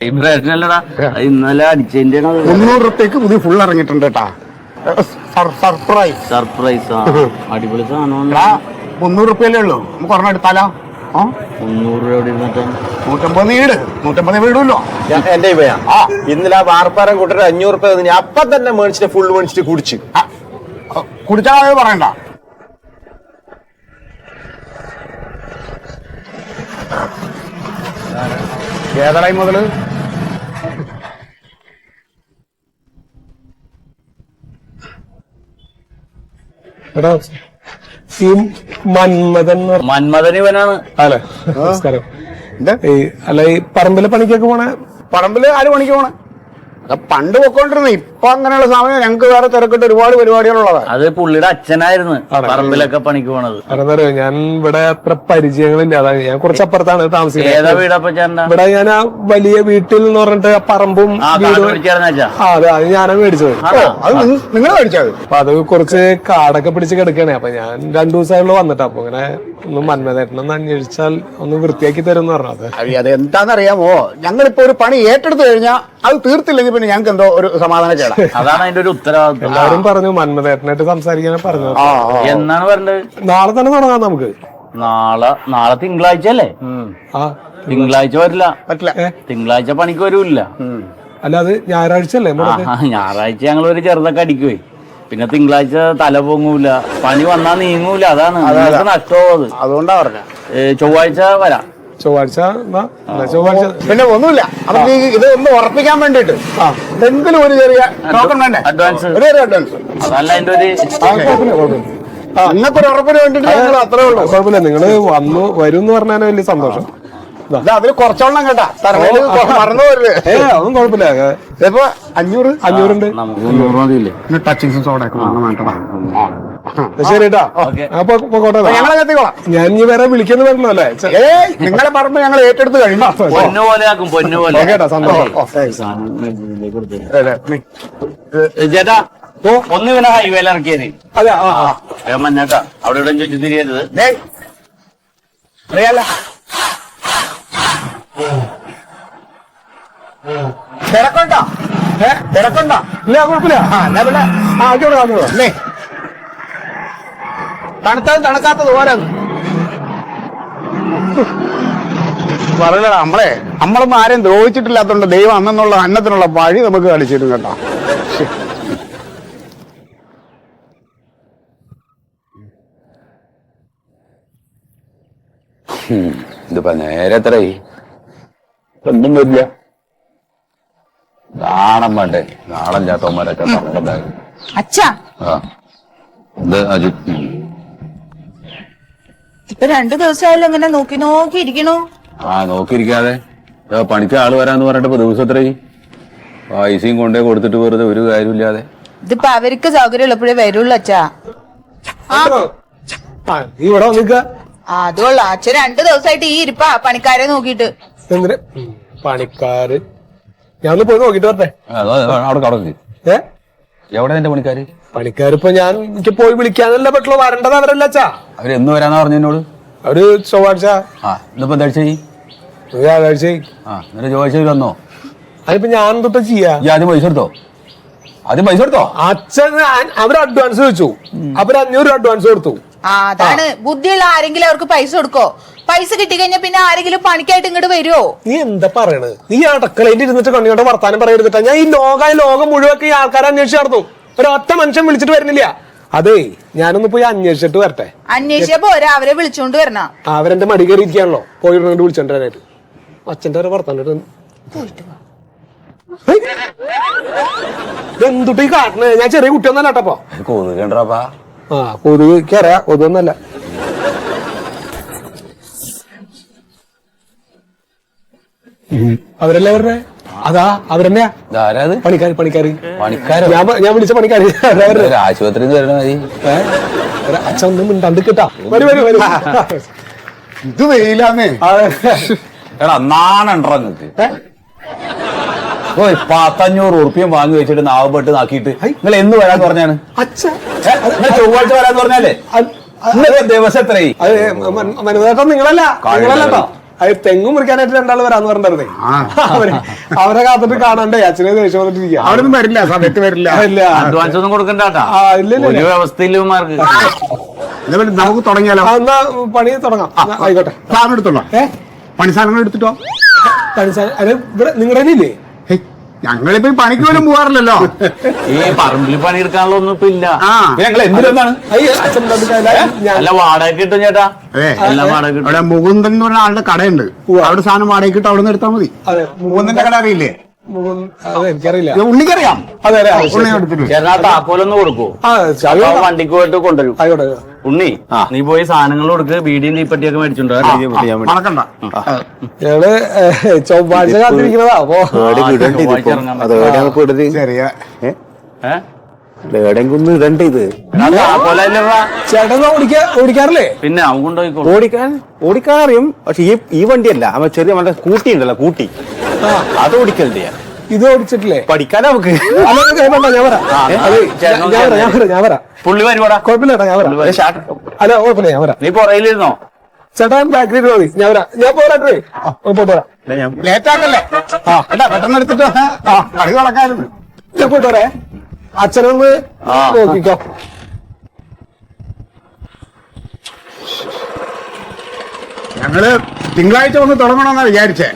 ഇന്നലെ അടിച്ചതിന്റെ 300 റുപ്യക്ക് പുതിയ ഫുൾ ഇറങ്ങിയിട്ടുണ്ട് കേട്ടാ. സർപ്രൈസ് സർപ്രൈസ് അടിപൊളി സാധനം. 300 റുപ്യല്ലേ ഉള്ളൂ, നമുക്ക് ഒരെണ്ണം എടുത്താലോ? 300 രൂപ ഇവിടെ ഇരുന്നിട്ട് 150 വീടുമല്ലോ. എന്റെ ഇവയാ ഇന്നലെ ആ വാർപ്പാരം കൂട്ടർ 500 റുപ്യ ഞാൻ അപ്പൊ തന്നെ മേടിച്ചിട്ട് ഫുൾ മേടിച്ചിട്ട് കുടിച്ചു. കുടിച്ചാൽ പറയണ്ട. ഏതായി മുതല് മന്മഥൻ ഇവനാണ്. അല്ലെ, നമസ്കാരം. അല്ല, ഈ പറമ്പിലെ പണിക്കൊക്കെ പോണേ? പറമ്പില് ആര് പണിക്ക് പോണേ? പണ്ട് പൊക്കോണ്ടിരുന്നു. ഇപ്പൊ അങ്ങനെയുള്ള സമയം ഞങ്ങക്ക് വേറെ തിരക്കിട്ട് ഒരുപാട് പരിപാടികളുള്ളതാണ്. അത് പുള്ളിയുടെ അച്ഛനായിരുന്നു പറമ്പിലൊക്കെ പണിക്ക് പോണത്. അതെന്താ, ഞാൻ ഇവിടെ അത്ര പരിചയങ്ങളില്ല. അതാണ് ഞാൻ കുറച്ച് അപ്പുറത്താണ് താമസിക്കുന്നത്. ഏതാ വീടപ്പ ചേട്ടൻ? ഇവിടെ ഞാൻ ആ വലിയ വീട്ടിൽ എന്ന് പറഞ്ഞിട്ട് പറമ്പും വീടും അതെ, അത് ഞാനാ മേടിച്ചത്. അത് നിങ്ങൾ മേടിച്ചത്? അപ്പൊ അത് കുറച്ച് കാടൊക്കെ പിടിച്ച് കിടക്കണേ. അപ്പൊ ഞാൻ 2 ദിവസമായുള്ള വന്നിട്ട് അപ്പൊ ഇങ്ങനെ ഒന്ന് മന്മഥേട്ടനൊന്ന് അന്വേഷിച്ചാൽ ഒന്ന് വൃത്തിയാക്കി തരും എന്ന് പറഞ്ഞത്. അത് എന്താണെന്നറിയാമോ, ഞങ്ങളിപ്പോ ഒരു പണി ഏറ്റെടുത്തു കഴിഞ്ഞാൽ അത് തീർത്തില്ലെങ്കിൽ പിന്നെ ഞങ്ങൾക്ക് എന്തോ ഒരു സമാധാനം ചെയ്യണം. അതാണ് അതിന്റെ ഒരു ഉത്തരവാദിത്വം. എല്ലാവരും പറഞ്ഞു മന്മഥേട്ടനായിട്ട് സംസാരിക്കാനാ പറഞ്ഞത്. എന്നാണ് പറഞ്ഞത്? നാളെ തന്നെ തുടങ്ങാം നമുക്ക്. നാളെ തിങ്കളാഴ്ച അല്ലേ? തിങ്കളാഴ്ച പറ്റില്ല. തിങ്കളാഴ്ച പണിക്ക് വരൂല്ല. അല്ല, അത് ഞായറാഴ്ച അല്ലേ? ഞായറാഴ്ച ഞങ്ങൾ ഒരു ചെറുതൊക്കെ അടിക്കുവേ. പിന്നെ തിങ്കളാഴ്ച തല പൊങ്ങൂല, പണി വന്നാ നീങ്ങൂല. അതാണ് നഷ്ടമാവത്. അതുകൊണ്ടാ പറഞ്ഞ ചൊവ്വാഴ്ച വരാം. ചൊവ്വാഴ്ച പിന്നെ ഒന്നുമില്ല. നമുക്ക് ഇത് ഒന്ന് ഉറപ്പിക്കാൻ വേണ്ടിട്ട് എന്തെങ്കിലും ഒരു ചെറിയ ടോക്കൺ വേണ്ടേ? അഡ്വാൻസ്. ഒരു അഡ്വാൻസ്. അതല്ല അതിന്റെ ഒരു അങ്ങനത്തെ ഒരു ഉറപ്പിന് വേണ്ടിട്ട് ഞങ്ങൾ അത്രേ ഉള്ളൂ. കുഴപ്പമില്ല, നിങ്ങള് വരും എന്ന് പറഞ്ഞാൽ വലിയ സന്തോഷം. അതിൽ കുറച്ചോളം കേട്ടാ, തറവേല് മറന്നു പോരല്ലേ? അതൊന്നും കുഴപ്പമില്ല. ഇപ്പൊ 500 ഉണ്ട്. നമുക്ക് 100 മതിയില്ലേ? ടച്ചിങ്സും സോഡൊക്കെ ശരി കേട്ടാ. അപ്പൊ ഞങ്ങളെ എത്തിക്കോളാം. ഞാൻ ഇനി വേറെ വിളിക്കുന്നു വരണോ അല്ലേ? നിങ്ങളെ പറമ്പ് ഞങ്ങൾ ഏറ്റെടുത്ത് കഴിഞ്ഞു. പൊന്നു പോലെ ആക്കും, പൊന്നു പോലെ. കേട്ടാ, സന്തോഷം. ചേട്ടാ, ഒന്ന് ഇവനെ ഹൈവേയിൽ ഇറക്കിയത്. അതെ, മഞ്ഞേട്ടാ, അവിടെ ഇവിടെ ചുറ്റി തിരിയരുത്. അറിയാല തിരക്കുണ്ടോ? തിരക്കുണ്ടോ? ഇല്ല, കുഴപ്പമില്ല. തണുക്കാത്തത് ഓരോ പറയലടാ. നമ്മളൊന്നും ആരെയും ദ്രോഹിച്ചിട്ടില്ലാത്തോണ്ട് ദൈവം അന്നുള്ള അന്നത്തിനുള്ള വഴി നമുക്ക് കളിച്ചിരുന്നു കേട്ടോ. ഇതിപ്പോ നേരെ എത്രയായി? ഒന്നും വരില്ല. നാണം വേണ്ടേ? നാണം ചാത്തോമാരൊക്കെ അച്ഛാ, ഇത് അജിത്. ഇപ്പൊ 2 ദിവസമായാലും ഇങ്ങനെ നോക്കി നോക്കി ഇരിക്കണു. നോക്കിയിരിക്കാതെ പണിക്ക് ആള് വരാന്ന് പറഞ്ഞിട്ട് ദിവസം എത്രയായി? പൈസയും കൊണ്ടേ കൊടുത്തിട്ട് വെറുതെ ഒരു കാര്യമില്ലാതെ. ഇതിപ്പോ അവർക്ക് സൗകര്യം ഉള്ളപ്പോഴേ വരുള്ളൂ അച്ഛാ. ഇവിടെ വന്നിക്ക. അതുകൊള്ള അച്ഛൻ 2 ദിവസമായിട്ട് ഈ ഇരിപ്പാ പണിക്കാരെ നോക്കിട്ട്. എന്തിന് പണിക്കാര്? ഞാൻ ഒന്ന് പോയി നോക്കിട്ട് വരട്ടെ. അവിടെ എവിടെ എന്റെ പണിക്കാര്? പണിക്കാരിപ്പോ ഞാൻ എനിക്ക് പോയി വിളിക്കാനല്ല പറ്റുള്ളൂ, വരേണ്ടത് അവരല്ല അച്ഛാ. അവരെന്ന് വരാന്നാ പറഞ്ഞു എന്നോട്? അവര് ചൊവ്വാഴ്ച. ഇന്നിപ്പോ എന്താഴ്ച? വ്യാഴാഴ്ച. എന്നിട്ട് ചൊവ്വാഴ്ച വന്നോ? അതിപ്പോ ഞാൻ തൊട്ട് ചെയ്യാ. ആദ്യം പൈസ എടുത്തോ? അച്ഛൻ അവര് അഡ്വാൻസ് വെച്ചു. അവര് 500 അഡ്വാൻസ് കൊടുത്തു. അതാണ് ബുദ്ധിയുള്ള ആരെങ്കിലും അവർക്ക് പൈസ കൊടുക്കോ? പൈസ കിട്ടിക്കഴിഞ്ഞാൽ പിന്നെ ആരെങ്കിലും പണിക്കായിട്ട് ഇങ്ങോട്ട് വരുമോ? നീ എന്താ പറയണത്? നീ അടക്കളയിൽ ഇരുന്നിട്ട് കണ്ണിയോടെ വർത്താനം പറയരുതിട്ടാ. ഞാൻ ഈ ലോകം മുഴുവൻ ഈ ആൾക്കാരെ അന്വേഷിച്ച് നടന്നു. ഒരൊറ്റ മനുഷ്യൻ വിളിച്ചിട്ട് വരുന്നില്ല. അതെ, ഞാനൊന്ന് പോയി അന്വേഷിച്ചിട്ട് വരട്ടെ. അന്വേഷിച്ചാ പോരാ, അവരെ വിളിച്ചോണ്ട് വരണം. അവരെന്റെ മടി കയറി ഇരിക്കാണല്ലോ, പോയിട്ട് വിളിച്ചോണ്ട് വരാനായിട്ട്. അച്ഛന്റെ വരെ വർത്താനം എന്തുട്ട് ഈ കാട്ടണേ? ഞാൻ ചെറിയ കുട്ടിയൊന്നല്ല കേട്ടപ്പോ. കൊതുകണ്ടാ. കൊതുകറിയാ, കൊതുകൊന്നല്ല. അവരല്ലേ അവരുടെ? അതാ അവരെന്നെയാ പണിക്കാര്. ഞാൻ വിളിച്ച പണിക്കാര്. ആശുപത്രി അച്ഛൻ ഒന്നും മിണ്ടാണ്ട് കിട്ടാ. ഇത് വെയിലാന്നേ. നാണുണ്ടോ? 500 ഉറുപ്പ്യം വാങ്ങി വെച്ചിട്ട് നാവപ്പെട്ട് നാക്കിയിട്ട് നിങ്ങൾ എന്ന് വരാന്ന് പറഞ്ഞാണ്? ചൊവ്വാഴ്ച വരാന്ന് പറഞ്ഞാലേ ദിവസം എത്രയായി? നിങ്ങളല്ല അത് തെങ്ങും മുറിക്കാനായിട്ട് രണ്ടാൾ വരാന്ന് പറഞ്ഞിരുന്നേ. അവരെ കാത്തിട്ട് കാണണ്ടേ, അച്ഛനെ ദേഷ്യം വന്നിട്ടിരിക്കുക. അവിടെ ഒന്നും വരില്ല, സമയത്ത് വരില്ല. ഇല്ല, അഡ്വാൻസ് ഒന്നും കൊടുക്കണ്ട ഇല്ല, വ്യവസ്ഥയിലും നമുക്ക് തുടങ്ങിയാലോ? എന്നാ പണി തുടങ്ങാം. ആയിക്കോട്ടെ, സാധനം എടുത്തോളാം. പണി സാധനങ്ങൾ എടുത്തിട്ടോ. ഇവിടെ നിങ്ങളുടെ ഇല്ലേ? ഞങ്ങളിപ്പോ പണിക്ക് പോലും പോകാറില്ലല്ലോ. ഈ പറമ്പിൽ പണിയെടുക്കാനുള്ള ഒന്നും ഇപ്പൊ ഇല്ല. ഞങ്ങൾ എന്തിനാണ് അച്ഛൻ അല്ല വാടക കിട്ടും ചേട്ടാ, എല്ലാം വാടക കിട്ടും. അവിടെ മുകുന്ദൻ എന്ന് പറഞ്ഞ ആളുടെ കടയുണ്ട്, അവിടെ സാധനം വാടക കിട്ടും, അവിടെ നിന്ന് എടുത്താൽ മതി. മുകുന്ദന്റെ കട അറിയില്ലേ? എനിക്കറിയില്ല. ഉണ്ണിക്കറിയാം. അതെ, ഉണ്ണി എടുത്തിട്ട് ചേട്ടാ താക്കോലൊന്ന് കൊടുക്കൂ, വണ്ടിക്ക് പോയിട്ട് കൊണ്ടുവരും. ആയിക്കോട്ടെ. ഉണ്ണി നീ പോയി സാധനങ്ങൾ കൊടുക്ക്, ബീഡിയും തീപ്പട്ടിയൊക്കെ മേടിച്ചിട്ടുണ്ടോ? മറക്കണ്ട. ഞങ്ങള് ചൊവ്വാഴ്ച കാത്തിരിക്കുന്നതാ. അപ്പൊ ചെറിയ എവിടെയെങ്കിലും ഇടണ്ട ഇത്. ചേട്ടൻ ഓടിക്കാറില്ലേ? പിന്നെ അവൻ കൊണ്ടുപോയിക്കോളും. ഓടിക്കാൻ അറിയും, പക്ഷെ ഈ വണ്ടിയല്ല, അവൻ ചെറിയ മറ്റേ കൂട്ടി ഉണ്ടല്ലോ, കൂട്ടി അത് ഓടിക്കലുണ്ട് ഞാൻ. ഇത് ഓടിച്ചിട്ടില്ലേ? പഠിക്കാൻ നമുക്ക് ഞാൻ വരാം. പുള്ളി വരുവാടാ, കുഴപ്പമില്ല ചേട്ടാ, ഞാൻ വരാം. അല്ല കുഴപ്പമില്ല, ഞാൻ വരാം. നീ പുറയിലിരുന്നോ? ചേട്ടാ ബാക്കിൽ മതി, ഞാൻ വരാം. ഞാൻ പോരാട്ടേ, പോരാ. ലേറ്റ് ആക്കല്ലേ? പെട്ടെന്ന് എടുത്തിട്ട് കളി നടക്കായിരുന്നു. ഞാൻ പോയിട്ട് വരേ. അച്ഛനൊന്ന് നോക്കിക്കോ. ഞങ്ങള് തിങ്കളാഴ്ച ഒന്ന് തുടങ്ങണമെന്നാ വിചാരിച്ചേ.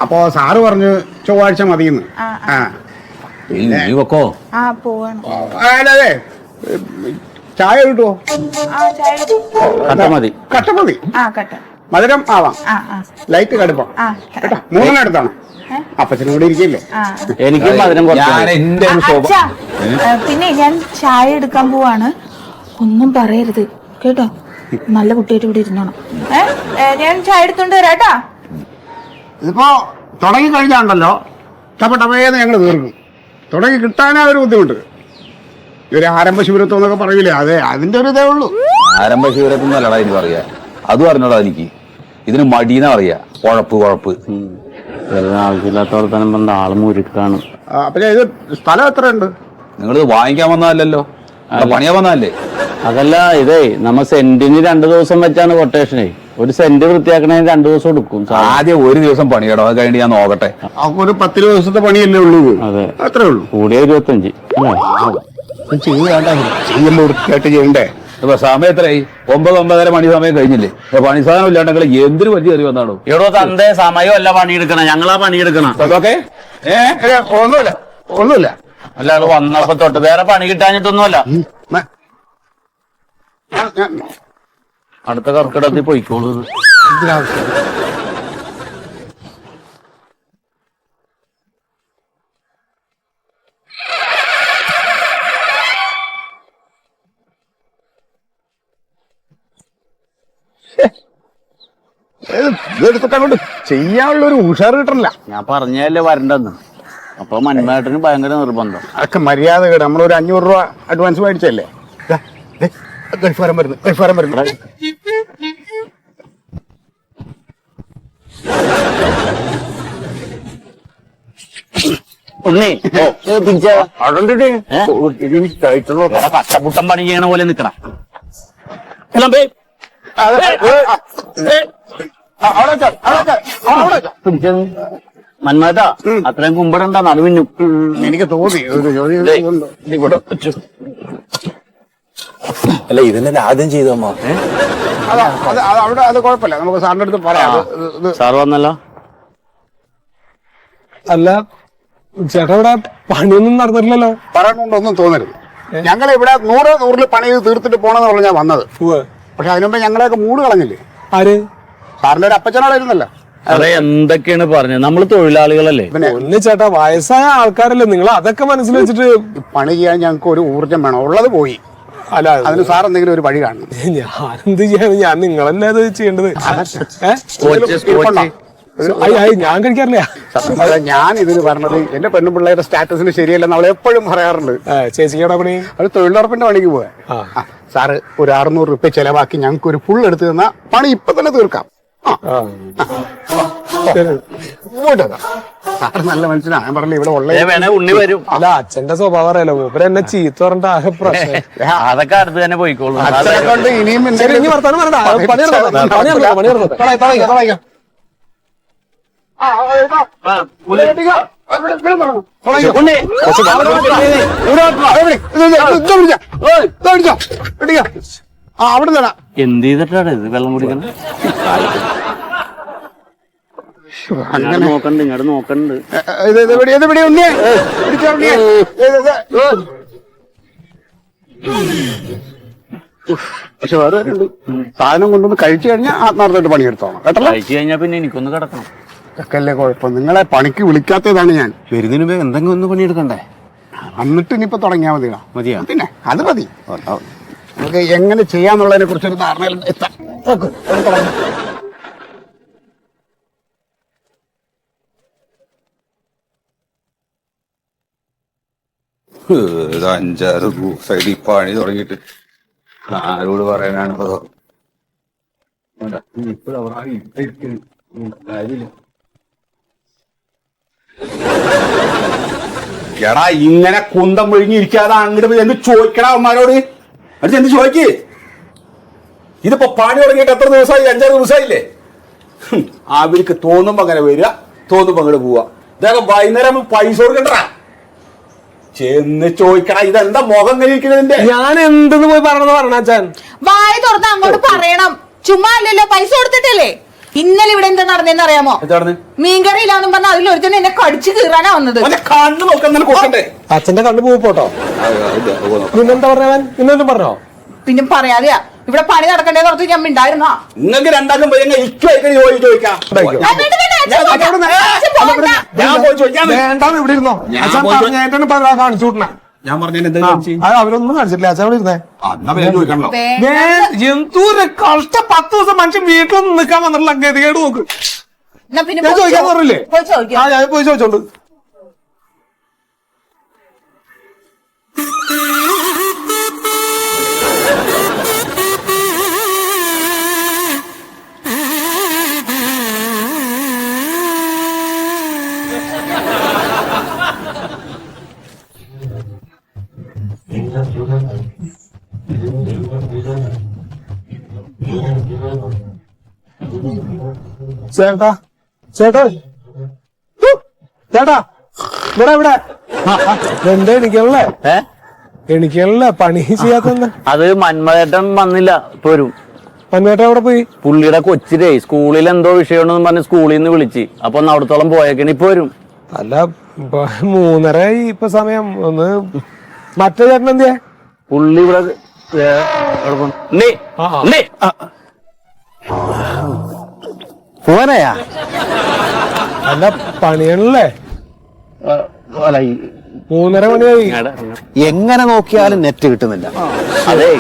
അപ്പൊ സാറ് പറഞ്ഞു ചൊവ്വാഴ്ച മതിയെന്ന്. നീ വെക്കോ? അതെ, ചായ കിട്ടുമോ? കട്ട മതി. കട്ട മതി. മധുരം ആവാം, ലൈറ്റ് കടുപ്പം കേട്ടോ. 3 എടുത്താണ്. അപ്പച്ചനും കൂടെ ഇരിക്കില്ലേ? എനിക്ക് മധുരം പിന്നെ ഞാൻ ചായ എടുക്കാൻ പോവാണ്, ഒന്നും പറയരുത് കേട്ടോ. നല്ല കുട്ടിയായിട്ട് ഇവിടെ ഇരുന്നോണം. ഞാൻ ചായ എടുത്തോണ്ട് വരാട്ടാ. ഇതിപ്പോ തുടങ്ങി കഴിഞ്ഞാണ്ടല്ലോ ടപ്പേന്ന് ഞങ്ങൾ തീർക്കും. തുടങ്ങി കിട്ടാനാ ഒരു ബുദ്ധിമുട്ട്. ഒരു ആരംഭ ശിബിരത്വം എന്നൊക്കെ പറയൂലേ, അതെ, അതിന്റെ ഒരു ഇതേ ഉള്ളൂ. ആരംഭ ശിബിരത്തിൽ നിന്നല്ലടാ എനിക്ക് പറയാ, അത് പറഞ്ഞോടാ എനിക്ക്. ഇതിന് മടീന്നാ പറയാ, കുഴപ്പ്. ആവശ്യമില്ലാത്തവർ തന്നെ ആള് മുരുക്കാണ്. അപ്പൊ ഇത് സ്ഥലം എത്ര ഉണ്ട്? നിങ്ങളിത് വാങ്ങിക്കാൻ വന്നതല്ലോ, പണിയാൻ വന്നതല്ലേ? അതല്ല, ഇതേ നമ്മ സെന്റിന് 2 ദിവസം വെച്ചാണ് കൊട്ടേഷനെ. ഒരു സെന്റ് വൃത്തിയാക്കണേ 2 ദിവസം എടുക്കും. ആദ്യം ഒരു ദിവസം പണിയടോ, അത് കഴിഞ്ഞ് ഞാൻ നോക്കട്ടെ. അപ്പൊ ഒരു 10 ദിവസത്തെ പണിയല്ലേ ഉള്ളൂ? അതെ, അത്രേ ഉള്ളൂ. കൂടിയ 25. ചെയ്യുമ്പോ വൃത്തിയായിട്ട് ചെയ്യണ്ടേ? ഇപ്പൊ സമയം എത്രയായി? 9-9:30 മണി സമയം കഴിഞ്ഞില്ലേ? പണി സാധനം ഇല്ലാണ്ടെങ്കിൽ എന്തൊരു വലിയ കയറി വന്നാണോ? എടോ തന്റെ സമയമല്ല പണിയെടുക്കണം, ഞങ്ങളാ പണിയെടുക്കണം. അതൊക്കെ ഒന്നുമില്ല. അല്ലാതെ വന്നപ്പോ തൊട്ട് വേറെ പണി കിട്ടാഞ്ഞിട്ടൊന്നുമല്ല. അടുത്ത കർക്കിടത്തിൽ പോയിക്കോളൂ. ഇതെടുത്തിട്ട് അങ്ങോട്ട് ചെയ്യാനുള്ള ഒരു ഉഷാർ കിട്ടണില്ല. ഞാൻ പറഞ്ഞല്ലേ വരണ്ടെന്ന്. അപ്പൊ മന്മേട്ടന് ഭയങ്കര നിർബന്ധം. അതൊക്കെ മര്യാദ കേട്. നമ്മളൊരു 500 രൂപ അഡ്വാൻസ് മേടിച്ചല്ലേ? ഗൾഫാരം വരുന്നു. ഉണ്ണി കട്ടപ്പുട്ടം പണി ചെയ്യണ പോലെ നിക്കണം. മന്മേട്ടാ അത്രയും കുമ്പിടണ്ട, നടുവിനും. എനിക്ക് തോന്നി അല്ല, ഇതിനെ ആദ്യം ചെയ്തമ്മ. അവിടെ അത് കുഴപ്പമില്ല, നമുക്ക് സാറിന്റെ അടുത്ത് പറയാം. സാർ വന്നല്ലോ. അല്ല ചേട്ടാ, ഇവിടെ പണിയൊന്നും നടന്നിട്ടില്ലല്ലോ. പറയണോണ്ടൊന്നും തോന്നരുത്. ഞങ്ങൾ ഇവിടെ 100 പണി ചെയ്ത് തീർത്തിട്ട് പോണെന്ന് പറഞ്ഞാ വന്നത്. പക്ഷെ അതിനുമ്പ് ഞങ്ങളെയൊക്കെ മൂട് കളഞ്ഞില്ലേ? ആര്? സാറിന്റെ ഒരു അപ്പച്ചനാളായിരുന്നല്ലോ. അതെ, എന്തൊക്കെയാണ് പറഞ്ഞത്? നമ്മള് തൊഴിലാളികളല്ലേ. ഒന്ന് ചേട്ടാ, വയസ്സായ ആൾക്കാരല്ലേ നിങ്ങൾ, അതൊക്കെ മനസ്സിൽ വെച്ചിട്ട് പണി ചെയ്യാൻ ഞങ്ങൾക്ക് ഒരു ഊർജ്ജം വേണം. ഉള്ളത് പോയി. അല്ല, അതിന് സാർ എന്തെങ്കിലും ഒരു വഴി കാണണം. ഞാനെന്ത് ചെയ്യാൻ? ഞാൻ നിങ്ങളല്ലേ അത് ചെയ്യേണ്ടത്. ഞാൻ കഴിക്കാറില്ല. ഞാൻ ഇതിന് പറഞ്ഞത് എന്റെ പെണ്ണുപിള്ളേരുടെ സ്റ്റാറ്റസിന് ശരിയല്ലെന്ന് അവൾ എപ്പോഴും പറയാറുണ്ട്. ചേച്ചിക്കടെ പണി? അത് തൊഴിലുറപ്പിന്റെ പണിക്ക് പോവാ. സാറ് ഒരു 600 രൂപ ചെലവാക്കി ഞങ്ങൾക്ക് ഒരു ഫുൾ എടുത്ത് തന്നാ പണി ഇപ്പൊ തന്നെ തീർക്കാം. സാറ് നല്ല മനസ്സിലാണ്. ഞാൻ പറഞ്ഞില്ല, ഇവിടെ ഉള്ള ഉണ്ണി വരും. അല്ല, അച്ഛന്റെ സ്വഭാവം അറിയാലോ. ഇവരെ എന്നെ ചീത്ത പറഞ്ഞിട്ട് ആകെ പ്രശ്നം. അതൊക്കെ അടുത്ത് തന്നെ പോയിക്കോളൂ. അച്ഛനെ കൊണ്ട് ഇനിയും വർത്താനം പറയണ്ട. പണി അവിടെ തരാം. എന്ത് ചെയ്തിട്ടാണ് ഇത് വെള്ളം കുടിക്കണം? ഇങ്ങോട്ട് നോക്കണ്ട്, ഇങ്ങോട്ട് നോക്കണ്ട്. പക്ഷെ വേറെ കാര്യമുണ്ട്. സാധനം കൊണ്ടൊന്ന് കഴിച്ചു കഴിഞ്ഞാൽ ആത്മാർത്ഥമായിട്ട് പണിയെടുത്തോണം കേട്ടല്ലോ. കഴിച്ചു കഴിഞ്ഞാൽ പിന്നെ എനിക്കൊന്ന് കിടക്കണം. ഇതൊക്കെയല്ലേ കുഴപ്പം. നിങ്ങളെ പണിക്ക് വിളിക്കാത്തതാണ് ഞാൻ. വരുന്നതിന് മുമ്പേ എന്തെങ്കിലും ഒന്ന് പണിയെടുക്കണ്ടേ? എന്നിട്ട് ഇനിയിപ്പോ തുടങ്ങിയാൽ മതിയോ? മതിയാ? പിന്നെ അത് മതി. നമുക്ക് എങ്ങനെ ചെയ്യാന്നുള്ളതിനെ കുറിച്ചൊരു ധാരണയിൽ എത്താം. ഇത് 5-6 ദിവസമായിട്ട് ഈ പണി തുടങ്ങിയിട്ട് ആരോട് പറയാനാണ് ഇപ്പൊ? എടാ ഇങ്ങനെ കുന്തം ഒഴുങ്ങിയിരിക്കാതെ അങ്ങോട്ട് പോയി എന്ത് ചോദിക്കടാ അവന്മാരോട്? അടുത്ത് എന്ത് ചോദിക്ക്? ഇതിപ്പോ പണി തുടങ്ങിയിട്ട് എത്ര ദിവസമായി? 5-6 ദിവസമായില്ലേ? അവർക്ക് തോന്നുമ്പോ അങ്ങനെ വരിക, തോന്നുമ്പോ അങ്ങോട്ട് പോവാ. ഇതൊക്കെ വൈകുന്നേരം പൈസ കൊടുക്കണ്ടാ. ചെന്ന് ചോദിക്കടാ, ഇതെന്താ മുഖം ഇങ്ങനെ ഇരിക്കുന്നതിന്റെ? ഞാൻ എന്തെന്ന് പോയി പറഞ്ഞാച്ചാൻ? വായ തുറന്ന് അങ്ങോട്ട് പറയണം. ചുമ്മാ അല്ലല്ലോ, പൈസ കൊടുത്തിട്ടല്ലേ. ഇന്നലെ ഇവിടെ എന്താ നടന്നെന്ന് അറിയാമോ? മീൻകറി ഇല്ലാന്നും പറഞ്ഞ അതിലൊരുത്തൻ എന്നെ കടിച്ചു കീറാനാ വന്നത്. കണ്ണു നോക്കാൻ കൊടുക്കണ്ടേ? അച്ഛന്റെ കണ്ണു പോയിപ്പോട്ടോ. പിന്നെന്താ പറഞ്ഞവൻ? പിന്നെന്തും പറഞ്ഞോ? പിന്നെ പറയാതെയാ ഇവിടെ പണി നടക്കണ്ടേന്ന് ഓർത്ത് ഞാൻ ഉണ്ടായിരുന്നാ. നിങ്ങൾക്ക് രണ്ടാക്കും പോയി ചോദിക്കാം. വേണ്ടാന്ന് ഇവിടെ ഇരുന്നോ? അച്ഛൻ കാണിച്ചു വിട്ടണ. ഞാൻ പറഞ്ഞു അവരൊന്നും കാണിച്ചിട്ടില്ല. അച്ഛൻ ഇവിടെ ഇരുന്നേ. ചോദിക്കണല്ലോ. എന്തൂരെ കഷ്ട 10 ദിവസം മനുഷ്യൻ വീട്ടിലൊന്നും നിൽക്കാൻ വന്നിട്ടുള്ള ഗതികേട് നോക്ക്. എന്നാ പിന്നെ ഞാൻ ചോദിക്കാൻ പറഞ്ഞില്ലേ? പോയി ചോദിക്കാം. ഞാൻ പോയി ചോദിച്ചോണ്ട്. ചേട്ടാ ചേട്ടാ ചേട്ടാ ഇവിടെ ഇവിടെ എന്താ എനിക്കല്ലേ പണി ചെയ്യാത്ത? അത് മന്മഥേട്ടൻ വന്നില്ല, പോരും. മന്മേട്ട എവിടെ പോയി? പുള്ളിയുടെ കൊച്ചിലേ സ്കൂളിൽ എന്തോ വിഷയമുണ്ടെന്ന് പറഞ്ഞ് സ്കൂളിൽ നിന്ന് വിളിച്ച്. അപ്പൊ ഒന്ന് അവിടത്തോളം പോയേക്കണ, ഇപ്പൊ വരും. അല്ല 3:30 ഇപ്പൊ സമയം. ഒന്ന് മറ്റേ ചേട്ടൻ എന്തിയാ? പുള്ളി ഇവിടെ പോരായാ? അല്ല പണിയണല്ലേ? 3:30 മണിയായി. എങ്ങനെ നോക്കിയാലും നെറ്റ് കിട്ടുന്നില്ല. അതെ,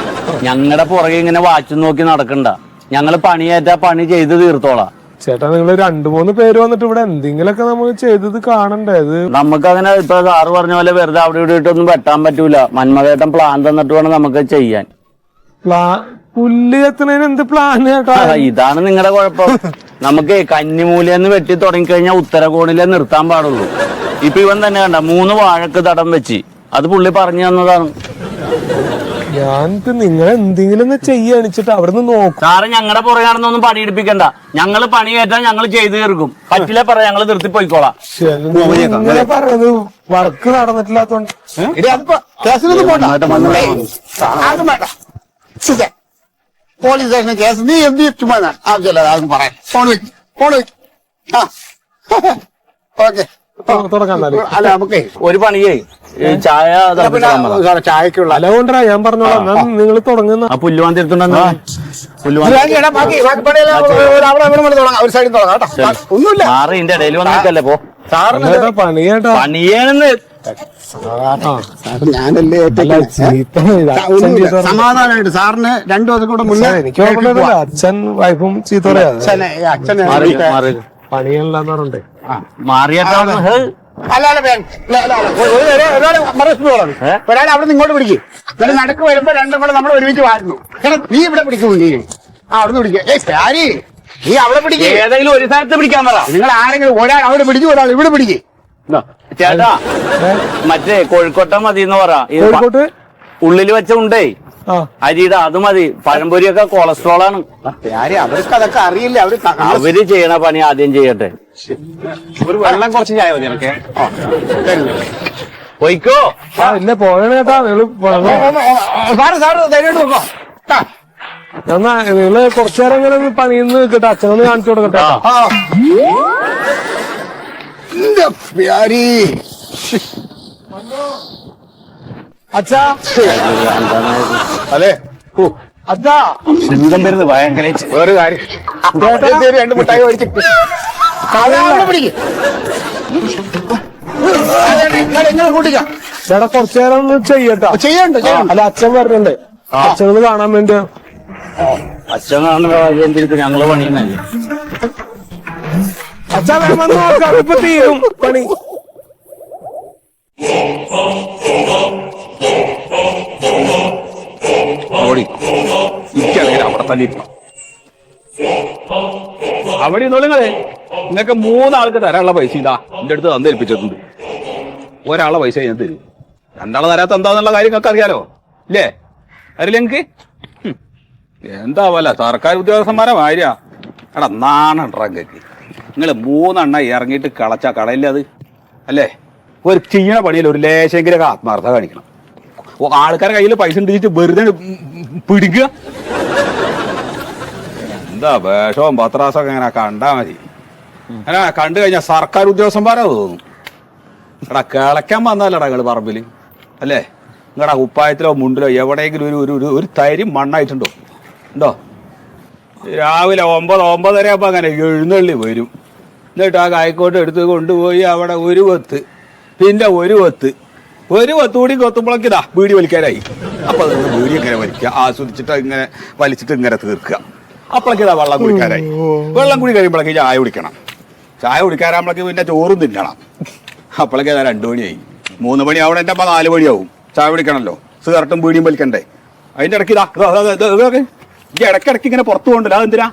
ഞങ്ങളുടെ പുറകെ ഇങ്ങനെ വാച്ച് നോക്കി നടക്കണ്ട. ഞങ്ങള് പണിയേറ്റാ പണി ചെയ്ത് തീർത്തോളാം. ചേട്ടാ നിങ്ങൾ 2-3 പേര് വന്നിട്ട് ഇവിടെ എന്തെങ്കിലുമൊക്കെ നമ്മൾ ചെയ്തത് കാണണ്ടേ? ഇത് നമുക്കങ്ങനെ ഇപ്പൊ സാറ് പറഞ്ഞ പോലെ വെറുതെ അവിടെ ഇവിടെ ഇട്ടൊന്നും വെട്ടാൻ പറ്റൂല. മന്മഥേട്ടൻ പ്ലാൻ തന്നിട്ട് വേണം നമുക്ക് ചെയ്യാൻ. പുല്ല് എത്തുന്നതിന് എന്ത് പ്ലാൻ ചേട്ടാ? ഇതാണ് നിങ്ങളുടെ കുഴപ്പം. നമുക്ക് കന്നിമൂലെന്ന് വെട്ടി തുടങ്ങിക്കഴിഞ്ഞാൽ ഉത്തരകോണിലെ നിർത്താൻ പാടുള്ളൂ. ഇപ്പൊ ഇവൻ തന്നെ കണ്ട 3 വാഴക്ക് തടം വെച്ച്. അത് പുള്ളി പറഞ്ഞു തന്നതാണ്. ഞാനിപ്പോ നിങ്ങൾ എന്തെങ്കിലും ചെയ്യാണിച്ചിട്ട് അവിടെ നിന്ന് നോക്കും. സാറ് ഞങ്ങളുടെ പുറകെയാണെന്നൊന്നും പണിയെടുപ്പിക്കണ്ട. ഞങ്ങള് പണി കയറ്റാൻ ഞങ്ങൾ ചെയ്തു തീർക്കും. പറ്റില്ല പറയാം, ഞങ്ങള് നിർത്തി പോയിക്കോളാം. പറയുന്നത് വർക്ക് നടന്നിട്ടില്ലാത്തോണ്ട് പോലീസ് സ്റ്റേഷൻ കേസ് നീ എന്ത് ചുമ്മാ ആവശ്യമില്ല അതൊന്നും പറയാൻ. ഫോൺ വെക്ക്, ഫോൺ വെക്ക്. ഓക്കെ തുടങ്ങാൻ. അല്ല നമുക്കേ ഒരു പണിയേ ചായ ചായക്കുള്ള അല കൊണ്ടാ ഞാൻ പറഞ്ഞോളാം. നിങ്ങൾ തുടങ്ങുന്ന ആ പുല്ലുവാന്തി എടുത്തോണ്ടെന്ന് പുല്ലുവാന്തി ഒരു സൈഡിൽ തുടങ്ങാം കേട്ടോ. ഒന്നുമില്ല, മാറി ഇതിന്റെ ഇടയിൽ വന്നിട്ടല്ലേ പോ. സാറിന് പണിയേട്ടാ പണിയാണെന്ന് ഞാനല്ലേ സമാധാനമായിട്ട് സാറിന് 2 ദിവസം കൂടെ മുന്നേ എനിക്ക് അച്ഛൻ വൈഫും ചീത്ത പറയാ. അച്ഛനെ പണിയല്ലാന്ന് പറഞ്ഞേ മാറിയേട്ടാ. ഒരാൾ അവിടെ നിന്ന് ഇങ്ങോട്ട് പിടിക്കും. എന്നിട്ട് നടക്ക് വരുമ്പോ 2 കൂടെ നമ്മൾ ഒരുമിച്ച് വാരുന്നു. നീ ഇവിടെ പിടിക്കും, നീ അവിടുന്ന് പിടിക്കുക. നീ അവിടെ പിടിക്കുക. ഏതെങ്കിലും ഒരു സ്ഥലത്ത് പിടിക്കാൻ പറ. നിങ്ങൾ ആരെങ്കിലും ഒരാൾ അവിടെ പിടിക്കും, ഒരാൾ ഇവിടെ പിടിക്കും. ചേട്ടാ മറ്റേ കോഴിക്കോട്ട മതി എന്ന് പറ. കോഴിക്കോട്ട് ഉള്ളിൽ വെച്ച ഉണ്ടേ അരിയുടെ അത് മതി. പഴംപൊരിയൊക്കെ കൊളസ്ട്രോൾ ആണ്. അവർക്ക് അതൊക്കെ അറിയില്ല. അവര് ചെയ്യണ പണി ആദ്യം ചെയ്യട്ടെ. ഒരു വെള്ളം കുറച്ച് ചായ മതി എനിക്ക്. പോയിക്കോ. ഇല്ല പോകണ കേട്ടാ. എന്നാ നിങ്ങള് കുറച്ചു നേരം ഇങ്ങനെ പണിന്ന് കേട്ടോ. അച്ഛനൊന്ന് കാണിച്ചു കൊടുക്കട്ടെ. അച്ഛാ അല്ലേ അച്ഛാ ശീതം വരുന്നത് ഭയങ്കര. വേറെ കാര്യം, 2 മിഠായി മേടിച്ചിട്ട് ചേട്ടാ കുറച്ചു നേരം ഒന്ന് ചെയ്യട്ടോ. ചെയ്യണ്ട. അല്ല അച്ഛൻ പറഞ്ഞിട്ടുണ്ട്. അച്ഛനൊന്ന് കാണാൻ വേണ്ടി. അച്ഛൻ കാണുന്ന എന്തിരിക്കും ഞങ്ങള് പണിയുന്നല്ലേ. അച്ഛാ വേഗം വന്ന് നോക്കാം. ഇപ്പൊ തീരും പണി. എനിക്കറിയില്ല അവിടെ തന്നെ അവിടെ നിങ്ങളെ നിങ്ങൾക്ക് 3 ആൾക്ക് തരാനുള്ള പൈസ ഇതാ എന്റെ അടുത്ത് തന്നേൽപ്പിച്ചിട്ടുണ്ട്. ഒരാളെ പൈസ ഞാൻ തരും, 2 ആളെ തരാത്ത എന്താന്നുള്ള കാര്യം നിങ്ങൾക്ക് അറിയാലോ ഇല്ലേ? അറിയില്ല എനിക്ക് എന്താ പോലെ സർക്കാർ ഉദ്യോഗസ്ഥന്മാരെ മാര്യ. എടാ നാണുണ്ടങ്ങൾക്ക് നിങ്ങൾ 3 എണ്ണം ഇറങ്ങിയിട്ട് കളച്ച കടയില്ല അത് അല്ലേ? ഒരു ചെയ്യണ പണിയിൽ ഒരു ലേശെങ്കിലൊക്കെ ആത്മാർത്ഥത കാണിക്കണം. ആൾക്കാരുടെ കയ്യിൽ പൈസ ഉണ്ടിച്ചിട്ട് വെറുതെ പിടിക്കുക. എന്താ വേഷവും പത്രാസൊക്കെ ഇങ്ങനെ കണ്ടാ മതി. അങ്ങനെ കണ്ടു കഴിഞ്ഞാൽ സർക്കാർ ഉദ്യോഗസ്ഥന്മാരാ തോന്നും. എടാ കിളയ്ക്കാൻ വന്നാലടാ നിങ്ങൾ പറമ്പിൽ അല്ലേ? നിങ്ങളുടെ കുപ്പായത്തിലോ മുണ്ടിലോ എവിടെയെങ്കിലും ഒരു തരി മണ്ണായിട്ടുണ്ടോ? ഉണ്ടോ? രാവിലെ 9-9:30 ആകുമ്പോൾ അങ്ങനെ എഴുന്നള്ളി വരും. എന്നിട്ട് ആ കായ്ക്കോട്ട് എടുത്ത് കൊണ്ടുപോയി അവിടെ ഒരു വത്ത്, പിന്നെ ഒരു വത്ത് കൂടി കൊത്തുമ്പോഴേക്ക് ഇതാ ബീഡി വലിക്കാനായി. അപ്പൊ അതൊന്ന് ബീഡി ഇങ്ങനെ വലിക്കുക, ആസ്വദിച്ചിട്ട് ഇങ്ങനെ വലിച്ചിട്ട് ഇങ്ങനെ തീർക്കുക. അപ്പോഴേക്ക് ഇതാ വെള്ളം കുടിക്കാനായി. വെള്ളം കുടി കഴിയുമ്പോഴേക്ക് ചായ കുടിക്കണം. ചായ കുടിക്കാറാകുമ്പോഴേക്ക് പിന്നെ ചോറും തിന്നണം. അപ്പോഴേക്ക് ഇതാ 2 മണിയായി. 3 മണിയാവണം. എൻ്റെ അമ്മ 4 മണിയാവും. ചായ കുടിക്കണമല്ലോ, സിഗരറ്റും ബീഡിയും വലിക്കണ്ടേ. അതിൻ്റെ ഇടയ്ക്ക് ഇതാ ഈ ഇടയ്ക്കിടയ്ക്ക് ഇങ്ങനെ പുറത്തു കൊണ്ടില്ല. അതെന്തിനാ?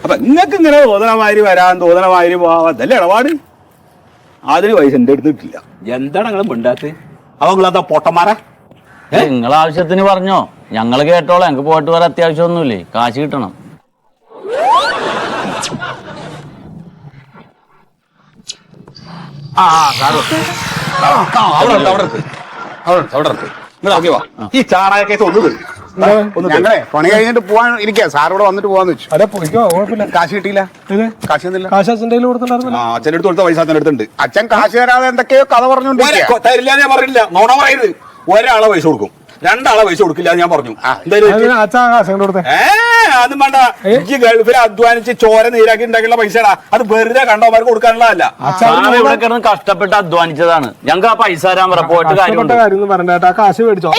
അപ്പൊ നിങ്ങൾക്ക് ഇങ്ങനെ തോന്നണമാതിരി വരാൻ തോന്നണമാതിരി പോവാൻ അതല്ലേ ഇടപാട്. അതിന് പൈസ എൻ്റെ അടുത്ത് കിട്ടില്ല. എന്താണ് നിങ്ങൾ മിണ്ടാത്ത്? അപ്പൊ നിങ്ങളതാ പൊട്ടന്മാരാ? നിങ്ങളെ ആവശ്യത്തിന് പറഞ്ഞോ, ഞങ്ങള് കേട്ടോളാം. ഞങ്ങക്ക് പോയിട്ട് വരെ അത്യാവശ്യമൊന്നുമില്ലേ, കാശ് കിട്ടണം. ഈ ചാണക കേസ് പണി കഴിഞ്ഞിട്ട് പോവാൻ ഇരിക്കുക. സാറോട് വന്നിട്ട് പോവാന്ന് വെച്ചു. അതെ പോയിക്കോ, കുഴപ്പമില്ല. കാശ് കിട്ടിയില്ല. കാശ് തന്നില്ല. കാശ് അച്ഛൻ്റെ കയ്യിൽ കൊടുത്തിട്ടുണ്ടായിരുന്നില്ല. അച്ഛൻ്റെ അടുത്ത് കൊടുത്ത പൈസ അച്ഛൻ്റെ അടുത്തുണ്ട്. അച്ഛൻ കാശ് തരാതെ എന്തൊക്കെയോ കഥ പറഞ്ഞോണ്ട് തരില്ല ഞാൻ പറഞ്ഞില്ല. നോണ പറയരുത്. ഒരാളെ പൈസ കൊടുക്കും, 2 ആളെ പൈസ കൊടുക്കില്ല ഞാൻ പറഞ്ഞു. അച്ഛാ കാശ് കൊടുത്തേ. അതും വേണ്ട. ഈ ഗൾഫിൽ അധ്വാനിച്ച് ചോര നീരാക്കി ഉണ്ടാക്കിയുള്ള പൈസടാ. അത് വെറുതെ കണ്ടവന്മാർക്ക് കൊടുക്കാനുള്ളതല്ല. ഇവിടെ കിടന്ന് കഷ്ടപ്പെട്ട് അധ്വാനിച്ചതാണ്. ഞങ്ങൾക്ക് ആ പൈസ തരാൻ പറ. പോയിട്ട് കാര്യം പറഞ്ഞേട്ടാ. കാശ് മേടിച്ചോ.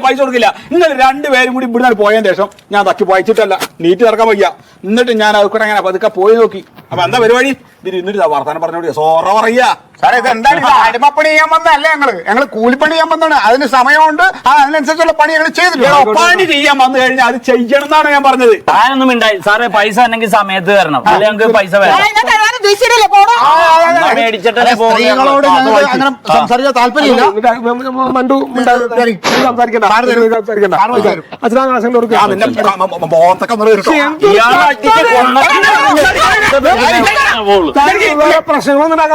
പൈസ കൊടുക്കില്ല. നിങ്ങൾ 2 പേരും കൂടി ഇവിടുന്ന് പോയതിന് ശേഷം ഞാൻ തക്കി വായിച്ചിട്ടല്ല, നീറ്റ് നടക്കാൻ വയ്യ. എന്നിട്ട് ഞാൻ അതുകൂടെ അങ്ങനെ പതുക്കെ പോയി നോക്കി. അപ്പൊ എന്താ പരിപാടി? എന്നിട്ട് വർത്താനം പറഞ്ഞോടി സോറ പറയാ. സാറേ ഇത് എന്താണ്? അടിമപ്പണി ചെയ്യാൻ വന്നതല്ലേ? ഞങ്ങള് കൂലിപ്പണി ചെയ്യാൻ വന്നതാണ്. അതിന് സമയമുണ്ട്, അതിനനുസരിച്ചുള്ള പണി ഞങ്ങൾ ചെയ്തിട്ടുണ്ട്. പണി ചെയ്യാൻ വന്നു കഴിഞ്ഞാൽ അത് ചെയ്യണം എന്നാണ് ഞാൻ പറഞ്ഞത്. താനൊന്നും ഉണ്ടായി സാറേ. പൈസ ഉണ്ടെങ്കിൽ സമയത്ത് തരണം, അല്ലെങ്കിൽ ഞങ്ങൾക്ക് പൈസ വേണം. മേടിച്ചിട്ടല്ലേ സ്ത്രീകളോട് ഞങ്ങൾക്ക് അങ്ങനെ സംസാരിക്കാൻ താല്പര്യമില്ല. മണ്ടു സംസാരിക്കണ്ട. അച്ഛനാ കാശ് കൊടുക്കുക. പ്രശ്നങ്ങളൊന്നും നിങ്ങൾ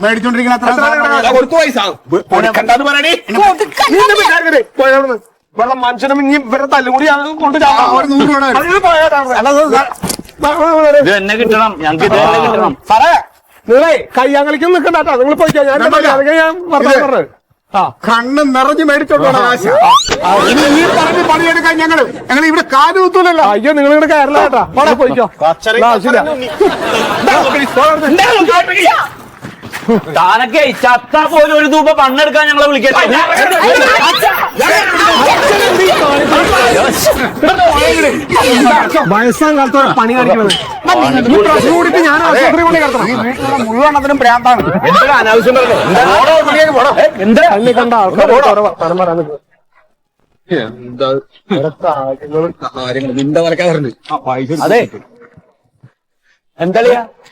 മേടിച്ചോണ്ടിരിക്കുന്ന വെള്ളം മനുഷ്യനും ഇനി ഇവരെ തല്ലുകൂടി കൊണ്ട് ഇത് തന്നെ കിട്ടണം, ഞങ്ങൾക്ക് ഇത് തന്നെ കിട്ടണം. സാറേ നിങ്ങളെ കയ്യാങ്കളിക്കും നിൽക്കണ്ടാ. നിങ്ങൾ പോയിക്കോ. ഞാൻ പറഞ്ഞു കണ്ണ് നിറഞ്ഞ് മേടിച്ചോണ്ടോ കാശ്. ഈ പറഞ്ഞ് പണിയെടുക്കാൻ ഞങ്ങൾ ഇവിടെ കാല് കുത്തൂലല്ലോ. അയ്യോ നിങ്ങൾ ഇവിടെ കയറില്ല കേട്ടാ. അവിടെ പോയിക്കോ. ആവശ്യമില്ല. താനൊക്കെ ചത്താ പോലും ഒരു രൂപ പണെടുക്കാൻ ഞങ്ങളെ വിളിക്കട്ടെ. വയസ്സാം കാലത്തോടെ പണി കാണിക്കണത് കൂടിയിട്ട് ഞാൻ ആശുപത്രി കൊണ്ട് കിടത്തണം. മുഴുവൻ അതിനും ഭ്രാന്താണ്. അനാവശ്യം പറഞ്ഞു. കണ്ട ആൾക്കാർ അതെ എന്താ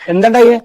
എന്താണ്ടായേ